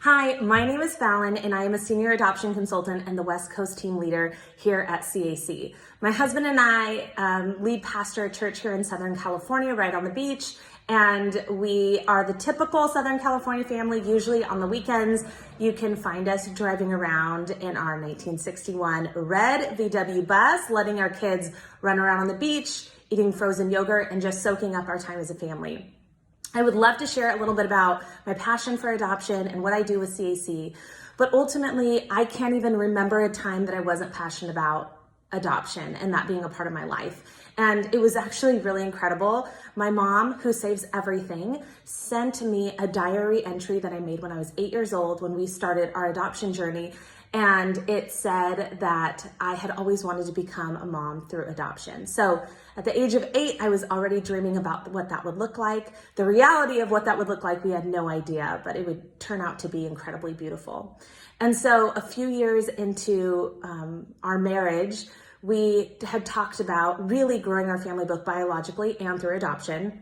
Hi, my name is Fallon and I am a senior adoption consultant and the West Coast team leader here at CAC. My husband and I lead pastor a church here in Southern California, right on the beach, and we are the typical Southern California family. Usually on the weekends, you can find us driving around in our 1961 red VW bus, letting our kids run around on the beach, eating frozen yogurt, and just soaking up our time as a family. I would love to share a little bit about my passion for adoption and what I do with CAC, but ultimately, I can't even remember a time that I wasn't passionate about adoption and that being a part of my life. And it was actually really incredible. My mom, who saves everything, sent me a diary entry that I made when I was 8 years old when we started our adoption journey. And it said that I had always wanted to become a mom through adoption. So at the age of 8, I was already dreaming about what that would look like. The reality of what that would look like, we had no idea, but it would turn out to be incredibly beautiful. And so a few years into our marriage, we had talked about really growing our family both biologically and through adoption.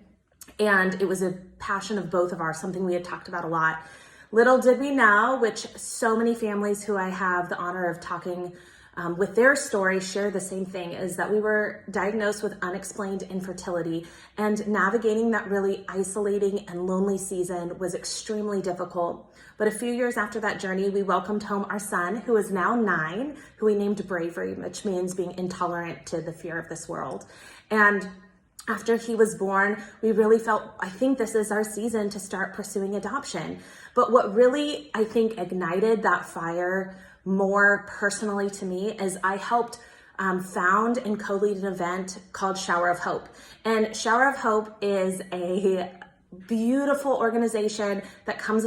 And it was a passion of both of ours, something we had talked about a lot. Little did we know, which so many families who I have the honor of talking with their story share the same thing, is that we were diagnosed with unexplained infertility, and navigating that really isolating and lonely season was extremely difficult. But a few years after that journey, we welcomed home our son, who is now 9, who we named Bravery, which means being intolerant to the fear of this world. And after he was born, we really felt, I think this is our season to start pursuing adoption. But what really, I think, ignited that fire more personally to me is I helped found and co-lead an event called Shower of Hope. And Shower of Hope is a beautiful organization that comes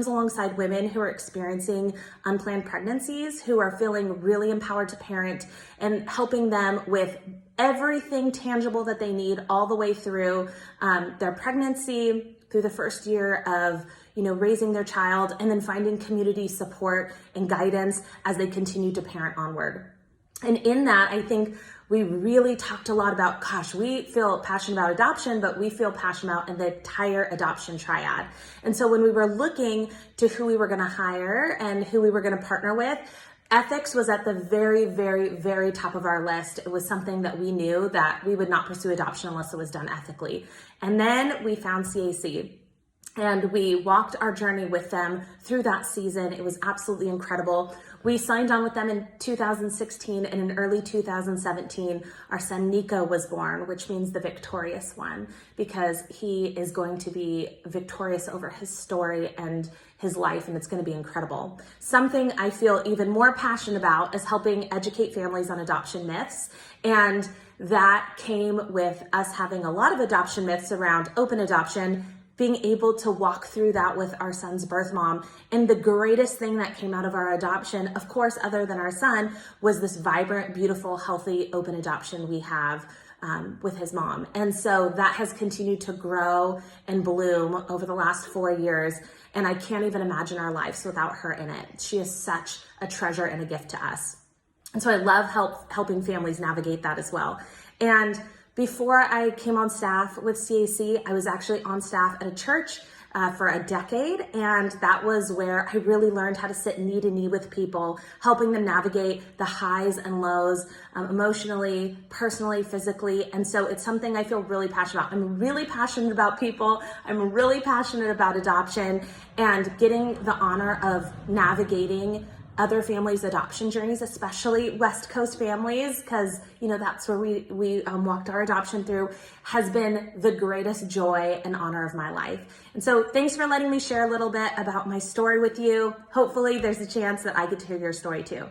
alongside women who are experiencing unplanned pregnancies, who are feeling really empowered to parent, and helping them with everything tangible that they need all the way through their pregnancy, through the first year of raising their child, and then finding community support and guidance as they continue to parent onward. And in that, I think we really talked a lot about, we feel passionate about adoption, but we feel passionate about the entire adoption triad. And so when we were looking to who we were going to hire and who we were going to partner with, ethics was at the very, very, very top of our list. It was something that we knew that we would not pursue adoption unless it was done ethically. And then we found CAC. And we walked our journey with them through that season. It was absolutely incredible. We signed on with them in 2016, and in early 2017, our son Nico was born, which means the victorious one, because he is going to be victorious over his story and his life, and it's going to be incredible. Something I feel even more passionate about is helping educate families on adoption myths. And that came with us having a lot of adoption myths around open adoption, being able to walk through that with our son's birth mom. And the greatest thing that came out of our adoption, of course, other than our son, was this vibrant, beautiful, healthy, open adoption we have with his mom. And so that has continued to grow and bloom over the last 4 years. And I can't even imagine our lives without her in it. She is such a treasure and a gift to us. And so I love helping families navigate that as well. And before I came on staff with CAC, I was actually on staff at a church for a decade, and that was where I really learned how to sit knee to knee with people, helping them navigate the highs and lows, emotionally, personally, physically. And so it's something I feel really passionate about. I'm really passionate about people. I'm really passionate about adoption and getting the honor of navigating other families' adoption journeys, especially West Coast families, because that's where we walked our adoption through, has been the greatest joy and honor of my life. And so thanks for letting me share a little bit about my story with you. Hopefully there's a chance that I get to hear your story too.